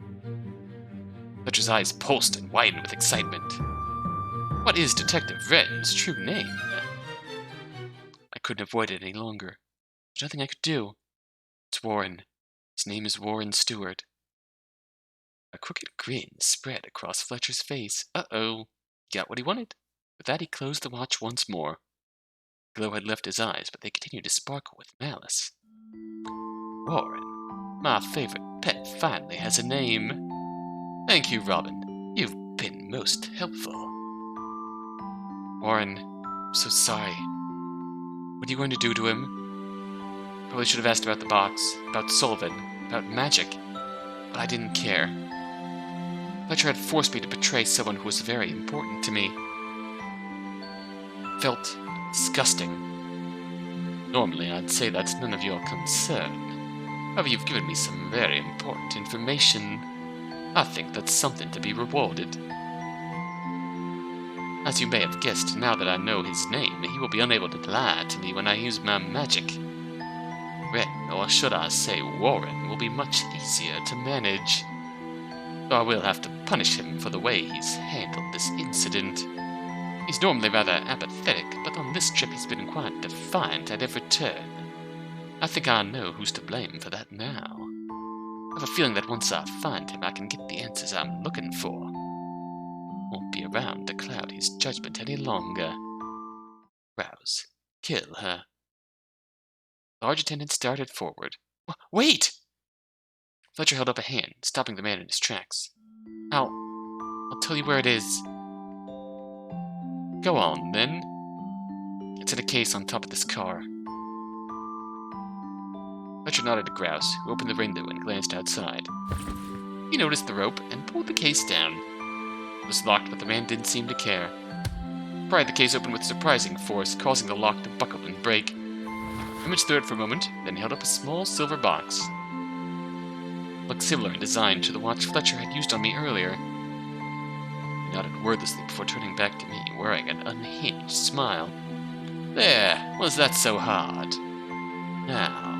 A: Fletcher's eyes pulsed and widened with excitement. What is Detective Wren's true name? I couldn't avoid it any longer. There's nothing I could do. It's Warren. His name is Warren Steward. A crooked grin spread across Fletcher's face. Uh-oh. He got what he wanted. With that, he closed the watch once more. The glow had left his eyes, but they continued to sparkle with malice. Warren, my favorite pet, finally has a name. Thank you, Robin. You've been most helpful. Warren, I'm so sorry. What are you going to do to him? Probably should have asked about the box, about Sullivan, about magic, but I didn't care. Fletcher had forced me to betray someone who was very important to me. Felt disgusting. Normally, I'd say that's none of your concern. However, you've given me some very important information. I think that's something to be rewarded. As you may have guessed, now that I know his name, he will be unable to lie to me when I use my magic. Wren, or should I say Warren, will be much easier to manage. Though I will have to punish him for the way he's handled this incident. He's normally rather apathetic, but on this trip he's been quite defiant at every turn. I think I know who's to blame for that now. I have a feeling that once I find him, I can get the answers I'm looking for. Won't be around to cloud his judgment any longer. Rouse. Kill her. The large attendant started forward. Wait! Fletcher held up a hand, stopping the man in his tracks. I'll tell you where it is. Go on, then. It's in a case on top of this car. Fletcher nodded to Grouse, who opened the window and glanced outside. He noticed the rope and pulled the case down. It was locked, but the man didn't seem to care. Pried the case open with surprising force, causing the lock to buckle and break. Rummaged through it for a moment, then held up a small silver box. It looked similar in design to the watch Fletcher had used on me earlier. He nodded wordlessly before turning back to me, wearing an unhinged smile. There, was that so hard? Now,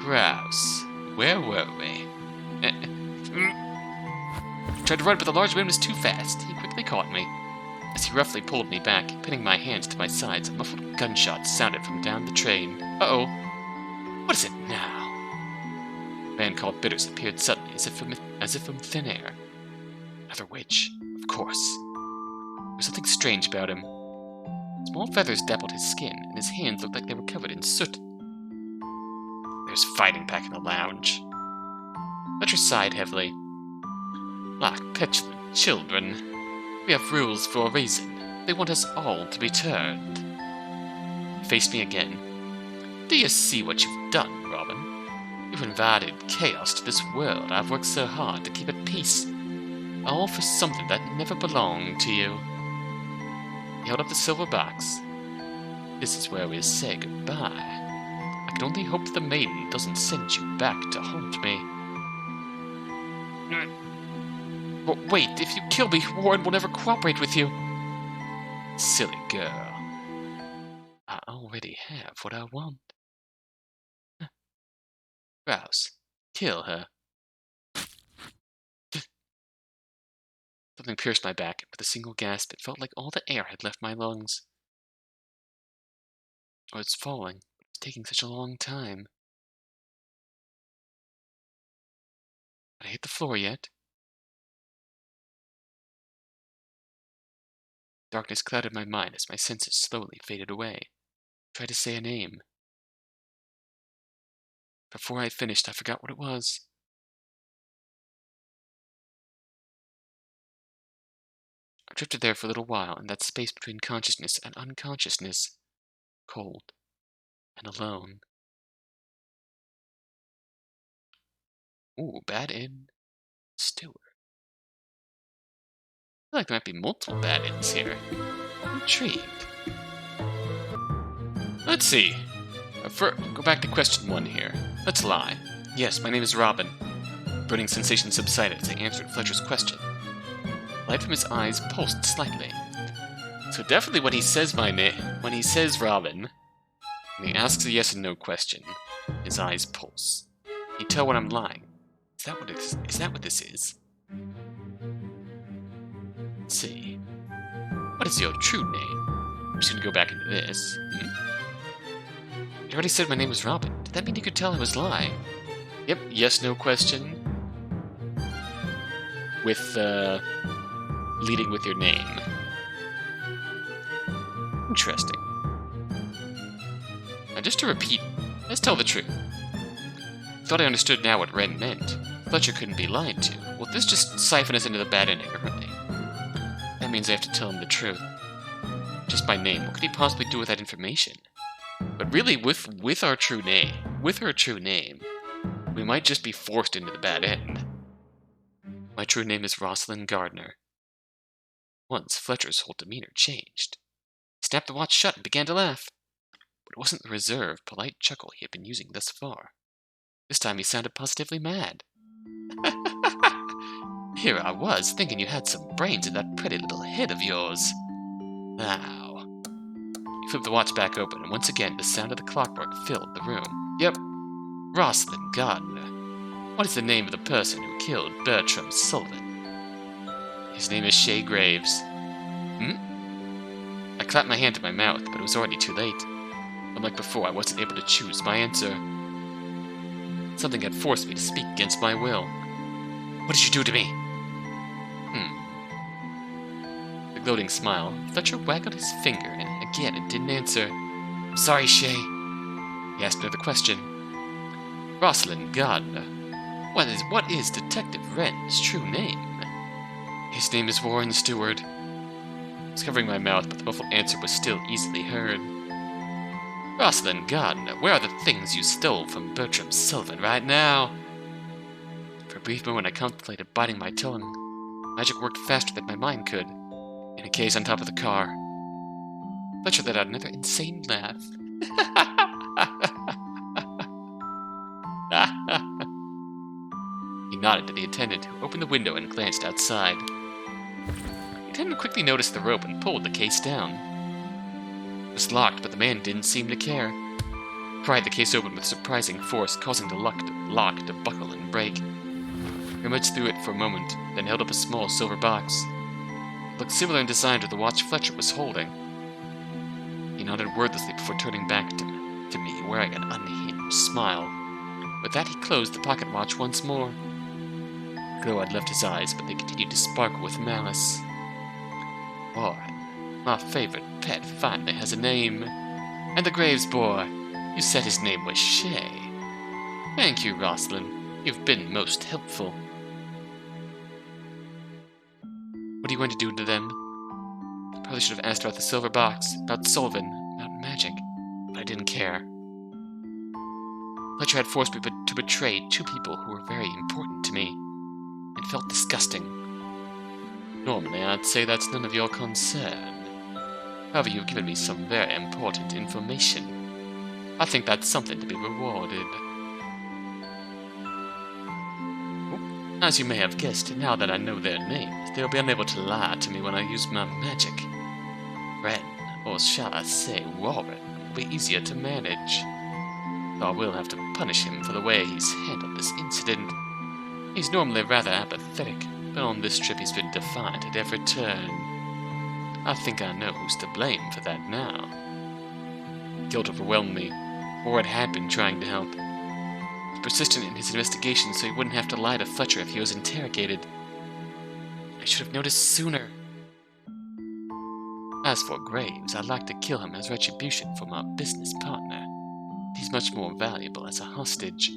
A: Grouse, where were we? Tried to run, but the large man was too fast. He quickly caught me. As he roughly pulled me back, pinning my hands to my sides, a muffled gunshot sounded from down the train. Uh-oh. What is it now? A man called Bitters appeared suddenly, as if from thin air. Another witch, of course. There was something strange about him. Small feathers dappled his skin, and his hands looked like they were covered in soot. There's fighting back in the lounge. Fletcher sighed heavily. Like petulant children. We have rules for a reason. They want us all to be turned. He faced me again. Do you see what you've done, Robin? You've invited chaos to this world I've worked so hard to keep at peace. All for something that never belonged to you. He held up the silver box. This is where we say goodbye. I can only hope the maiden doesn't send you back to haunt me. But wait, if you kill me, Warren will never cooperate with you. Silly girl. I already have what I want. Rouse, kill her. Something pierced my back, and with a single gasp, it felt like all the air had left my lungs. Oh, it's falling. It's taking such a long time. Did I hit the floor yet? Darkness clouded my mind as my senses slowly faded away. I tried to say a name. Before I finished, I forgot what it was. I drifted there for a little while, in that space between consciousness and unconsciousness, cold and alone. Ooh, bad end, Steward. I feel like there might be multiple bad ends here. I'm intrigued. Let's see. Go back to question 1 here. Let's lie. Yes, my name is Robin. Burning sensation subsided as I answered Fletcher's question. Light from his eyes pulsed slightly. So definitely when he says my name, when he says Robin, and he asks a yes and no question, his eyes pulse. You tell when I'm lying. Is that what this is? Let's see. What is your true name? I'm just gonna go back into this. You already said my name was Robin. Did that mean you could tell I was lying? Yep, yes, no question. With, leading with your name. Interesting. Now, just to repeat, let's tell the truth. Thought I understood now what Wren meant. Fletcher couldn't be lied to. Well, this just siphoned us into the bad ending early. That means I have to tell him the truth. Just my name. What could he possibly do with that information? But really, with our true name, we might just be forced into the bad end. My true name is Roslin Gardener. Once, Fletcher's whole demeanor changed. He snapped the watch shut and began to laugh. But it wasn't the reserved, polite chuckle he had been using thus far. This time he sounded positively mad. Here I was, thinking you had some brains in that pretty little head of yours. Now. He flipped the watch back open, and once again the sound of the clockwork filled the room. Yep, Roslin Gardener. What is the name of the person who killed Bertram Sullivan? His name is Shay Graves. I clapped my hand to my mouth, but it was already too late. Unlike before, I wasn't able to choose my answer. Something had forced me to speak against my will. What did you do to me? The gloating smile, Fletcher waggled his finger, and again it didn't answer. I'm sorry, Shay. He asked another question. Roslin Gardener. What is Detective Wren's true name? His name is Warren Steward. I was covering my mouth, but the muffled answer was still easily heard. Roslin Gardener, where are the things you stole from Bertram Sullivan right now? For a brief moment I contemplated biting my tongue. Magic worked faster than my mind could. In a case on top of the car. Fletcher let out another insane laugh. nodded to the attendant, who opened the window and glanced outside. The attendant quickly noticed the rope and pulled the case down. It was locked, but the man didn't seem to care. He pried the case open with surprising force, causing the lock to buckle and break. He rummaged through it for a moment, then held up a small silver box. It looked similar in design to the watch Fletcher was holding. He nodded wordlessly before turning back to me, wearing an unhinged smile. With that, he closed the pocket watch once more. The glow had left his eyes, but they continued to sparkle with malice. Boy, my favorite pet finally has a name. And the Graves boy, you said his name was Shay. Thank you, Roslin. You've been most helpful. What are you going to do to them? I probably should have asked about the silver box, about Sullivan, about magic, but I didn't care. Fletcher had forced me to betray two people who were very important to me. It felt disgusting. Normally, I'd say that's none of your concern. However, you've given me some very important information. I think that's something to be rewarded. As you may have guessed, now that I know their names, they'll be unable to lie to me when I use my magic. Wren, or shall I say Whirlwind, will be easier to manage. Though I will have to punish him for the way he's handled this incident. He's normally rather apathetic, but on this trip he's been defiant at every turn. I think I know who's to blame for that now. Guilt overwhelmed me. Ward had been trying to help. He was persistent in his investigation so he wouldn't have to lie to Fletcher if he was interrogated. I should have noticed sooner. As for Graves, I'd like to kill him as retribution for my business partner. He's much more valuable as a hostage.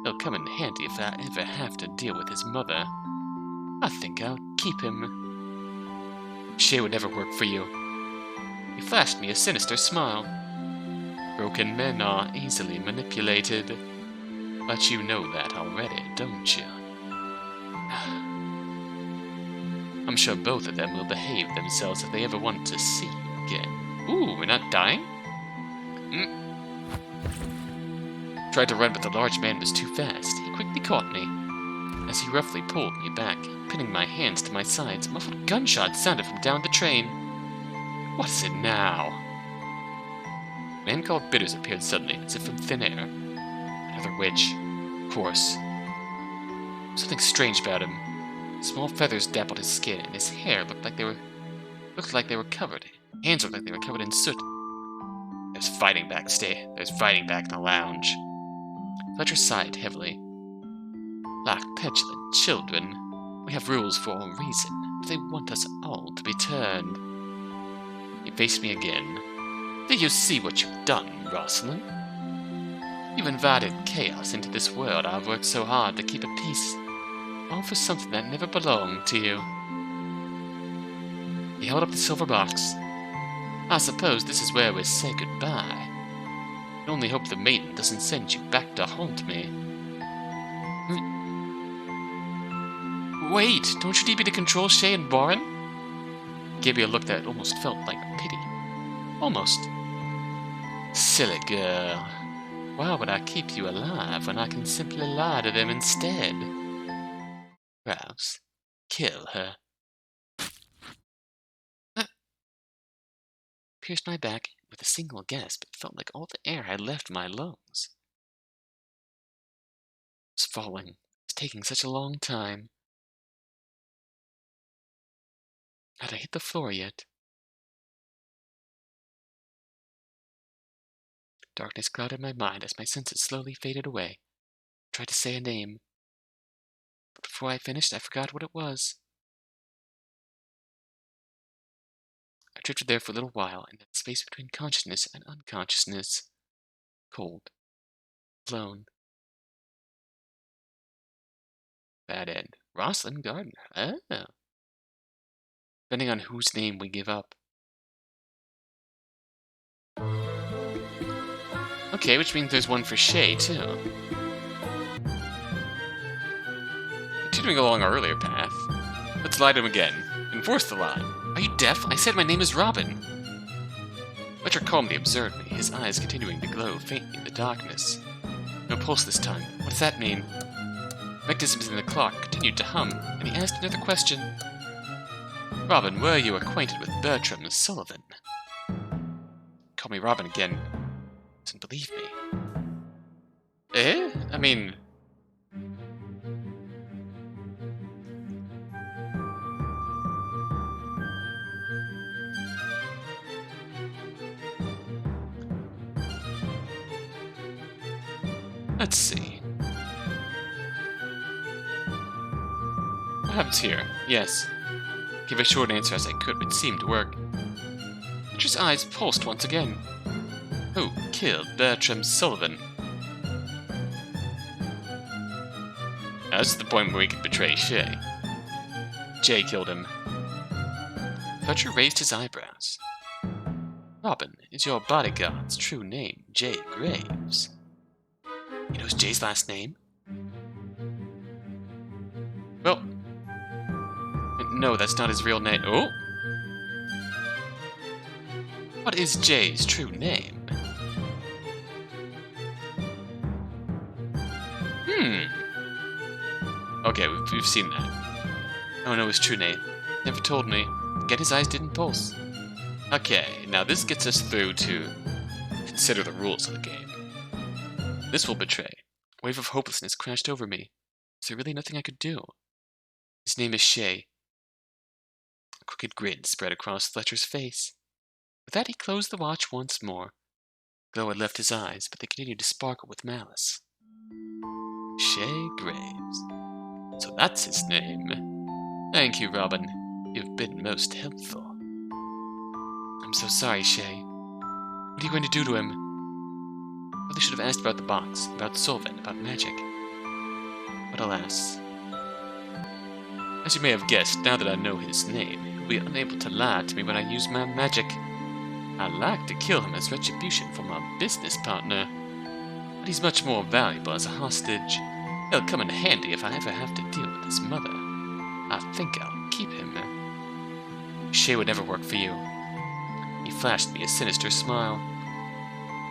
A: He'll come in handy if I ever have to deal with his mother. I think I'll keep him. Shay would never work for you. He flashed me a sinister smile. Broken men are easily manipulated. But you know that already, don't you? I'm sure both of them will behave themselves if they ever want to see you again. Ooh, we're not dying? Tried to run, but the large man was too fast. He quickly caught me. As he roughly pulled me back, pinning my hands to my sides, muffled gunshots sounded from down the train. What is it now? A man called Bitters appeared suddenly, as if from thin air. Another witch. Of course. Something strange about him. Small feathers dappled his skin, and his hair looked like they were covered. Hands looked like they were covered in soot. There's fighting backstage. There's fighting back in the lounge. Fletcher sighed heavily. Like petulant children, we have rules for a reason, but they want us all to be turned. He faced me again. Do you see what you've done, Roslin? You've invited chaos into this world I've worked so hard to keep at peace, all for something that never belonged to you. He held up the silver box. I suppose this is where we say goodbye. I only hope the maiden doesn't send you back to haunt me. Wait, don't you need me to control Shay and Wren? He gave me a look that almost felt like pity. Almost. Silly girl. Why would I keep you alive when I can simply lie to them instead? Rouse, kill her. Pierced my back. With a single gasp, it felt like all the air had left my lungs. I was falling. It was taking such a long time. Had I hit the floor yet? Darkness clouded my mind as my senses slowly faded away. I tried to say a name, but before I finished, I forgot what it was. I drifted there for a little while, in that space between consciousness and unconsciousness. Cold. Alone. Bad end. Roslin Gardener. Oh. Depending on whose name we give up. Okay, which means there's one for Shay, too. Continuing along our earlier path, let's lie to him again. Enforce the lie. Are you deaf? I said my name is Robin. Fletcher calmly observed me, his eyes continuing to glow faintly in the darkness. No pulse this time. What does that mean? Mechanisms in the clock continued to hum, and he asked another question. Robin, were you acquainted with Bertram Sullivan? Call me Robin again. Doesn't believe me. Eh? I mean... Let's see. What happens here? Yes. Give a short answer as I could, but it seemed to work. Fletcher's eyes pulsed once again. Who killed Bertram Sullivan? Now, this is the point where we can betray Shay. Jay killed him. Fletcher raised his eyebrows. Robin, is your bodyguard's true name Shay Graves? He knows Jay's last name? Well, no, that's not his real name. Oh! What is Jay's true name? Okay, we've seen that. I don't know his true name. Never told me. Again, his eyes didn't pulse. Okay, now this gets us through to consider the rules of the game. This will betray. A wave of hopelessness crashed over me. Is there really nothing I could do? His name is Shay. A crooked grin spread across Fletcher's face. With that, he closed the watch once more. The glow had left his eyes, but they continued to sparkle with malice. Shay Graves. So that's his name. Thank you, Robin. You've been most helpful. I'm so sorry, Shay. What are you going to do to him? Probably should have asked about the box, about Sullivan, about magic. But alas. As you may have guessed, now that I know his name, he'll be unable to lie to me when I use my magic. I'd like to kill him as retribution for my business partner, but he's much more valuable as a hostage. He'll come in handy if I ever have to deal with his mother. I think I'll keep him. Shay would never work for you. He flashed me a sinister smile.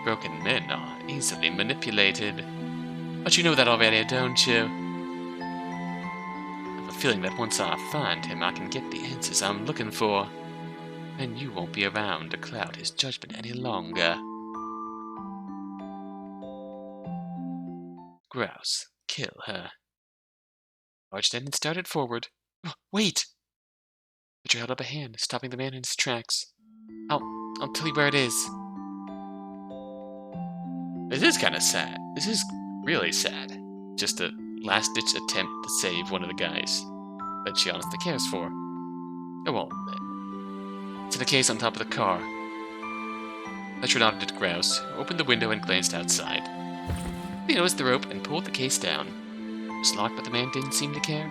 A: Broken men are easily manipulated. But you know that already, don't you? I have a feeling that once I find him, I can get the answers I'm looking for. And you won't be around to cloud his judgment any longer. Grouse, kill her. Barged in and started forward. Oh, wait! Fletcher held up a hand, stopping the man in his tracks. I'll tell you where it is. This is kind of sad. This is really sad. Just a last-ditch attempt to save one of the guys that she honestly cares for. Oh well, it's in a case on top of the car. Fletcher nodded at Grouse, who opened the window and glanced outside. He noticed the rope and pulled the case down. It was locked, but the man didn't seem to care.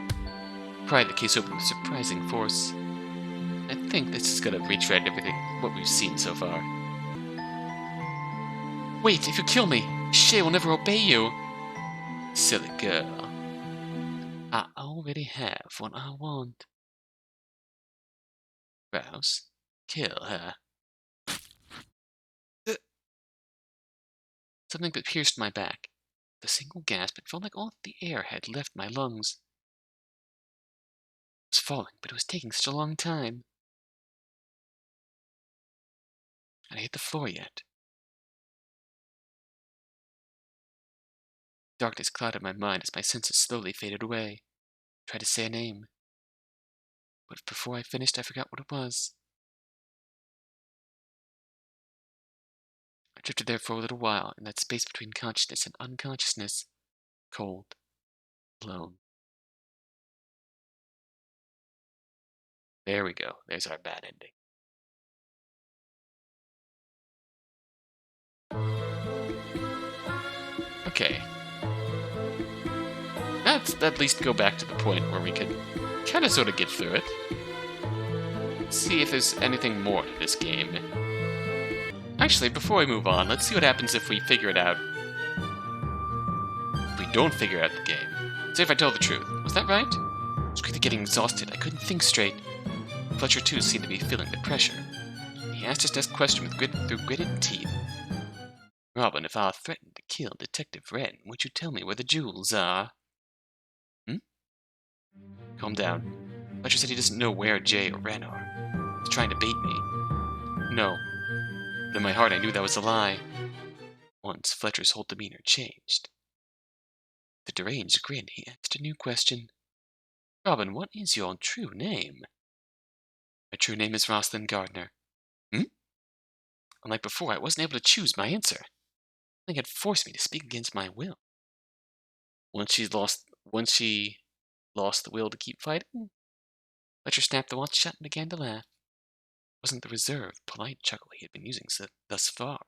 A: Pried the case open with surprising force. I think this is gonna retread everything what we've seen so far. Wait, if you kill me, Shay will never obey you. Silly girl. I already have what I want. Grouse, kill her. Something that pierced my back. With a single gasp, it felt like all the air had left my lungs. I was falling, but it was taking such a long time. Had I hit the floor yet? Darkness clouded my mind as my senses slowly faded away. I tried to say a name. But before I finished, I forgot what it was. I drifted there for a little while, in that space between consciousness and unconsciousness. Cold. Alone. There we go. There's our bad ending. Okay. Let's at least go back to the point where we could kind of sort of get through it. See if there's anything more to this game. Actually, before we move on, let's see what happens if we figure it out. If we don't figure out the game. Say if I tell the truth. Was that right? I was quickly getting exhausted. I couldn't think straight. Fletcher, too, seemed to be feeling the pressure. He asked his next question through gritted teeth. Robin, if I threatened to kill Detective Wren, would you tell me where the jewels are? Calm down. Fletcher said he doesn't know where Jay or Wren are. He's trying to bait me. No. But in my heart I knew that was a lie. Once, Fletcher's whole demeanor changed. With a deranged grin, he asked a new question. Robin, what is your true name? My true name is Roslin Gardener. Unlike before, I wasn't able to choose my answer. Something had forced me to speak against my will. Once she lost the will to keep fighting, Fletcher snapped the watch shut and began to laugh. It wasn't the reserved, polite chuckle he had been using thus far.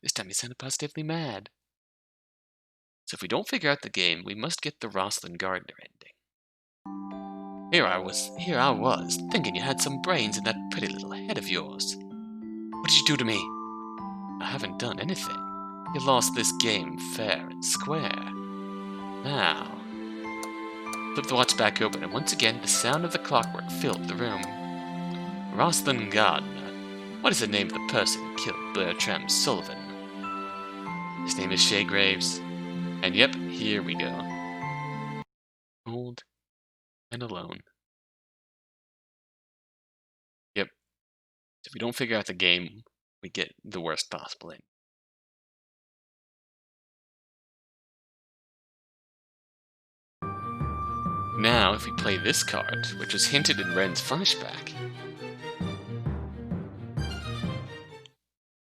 A: This time he sounded positively mad. So if we don't figure out the game, we must get the Roslin Gardener ending. Here I was, thinking you had some brains in that pretty little head of yours. What did you do to me? I haven't done anything. You lost this game fair and square. Now, flip the watch back open, and once again the sound of the clockwork filled the room. Roslin Gardener. What is the name of the person who killed Bertram Sullivan? His name is Shay Graves. And yep, here we go. Old and alone. Yep. If we don't figure out the game, we get the worst possible ending. Now, if we play this card, which was hinted in Wren's flashback.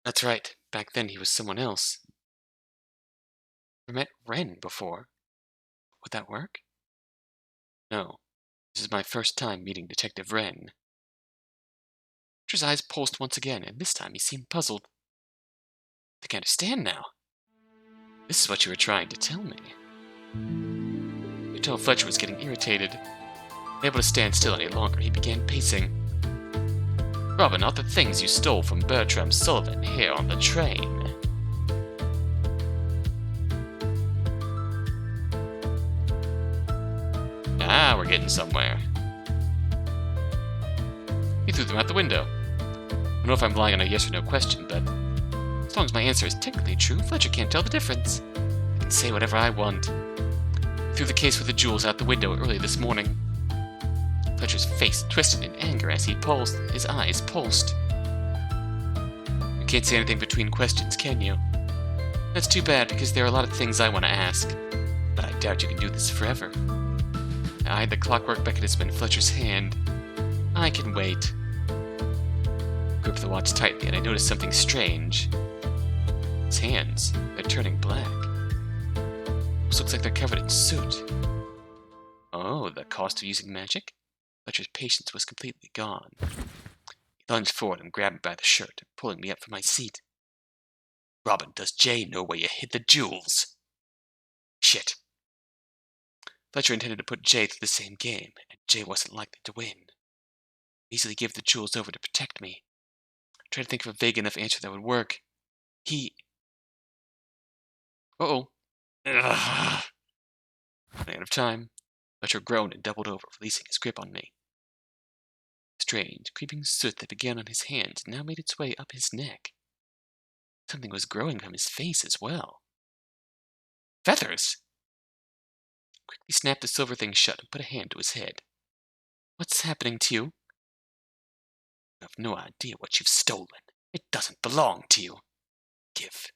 A: That's right, back then he was someone else. I met Wren before. Would that work? No. This is my first time meeting Detective Wren. Fletcher's eyes pulsed once again, and this time he seemed puzzled. I think I understand now. This is what you were trying to tell me. You could tell Fletcher was getting irritated. Unable to stand still any longer, he began pacing. Robin, are the things you stole from Bertram Sullivan here on the train? Ah, we're getting somewhere. He threw them out the window. I don't know if I'm lying on a yes or no question, but as long as my answer is technically true, Fletcher can't tell the difference. I can say whatever I want. I threw the case with the jewels out the window early this morning. Fletcher's face twisted in anger as his eyes pulsed. You can't say anything between questions, can you? That's too bad, because there are a lot of things I want to ask, but I doubt you can do this forever. I eyed the clockwork mechanism in Fletcher's hand. I can wait. I gripped the watch tightly, and I noticed something strange. His hands, they're turning black. This looks like they're covered in soot. Oh, the cost of using magic? Fletcher's patience was completely gone. He lunged forward and grabbed me by the shirt, pulling me up from my seat. Robin, does Jay know where you hid the jewels? Shit. Fletcher intended to put Jay through the same game, and Jay wasn't likely to win. He'd easily give the jewels over to protect me. I tried to think of a vague enough answer that would work. Uh-oh. Ugh. Running out of time, Fletcher groaned and doubled over, releasing his grip on me. Strange, creeping soot that began on his hands now made its way up his neck. Something was growing from his face as well. Feathers! Quickly snapped the silver thing shut and put a hand to his head. What's happening to you? You have no idea what you've stolen. It doesn't belong to you. Give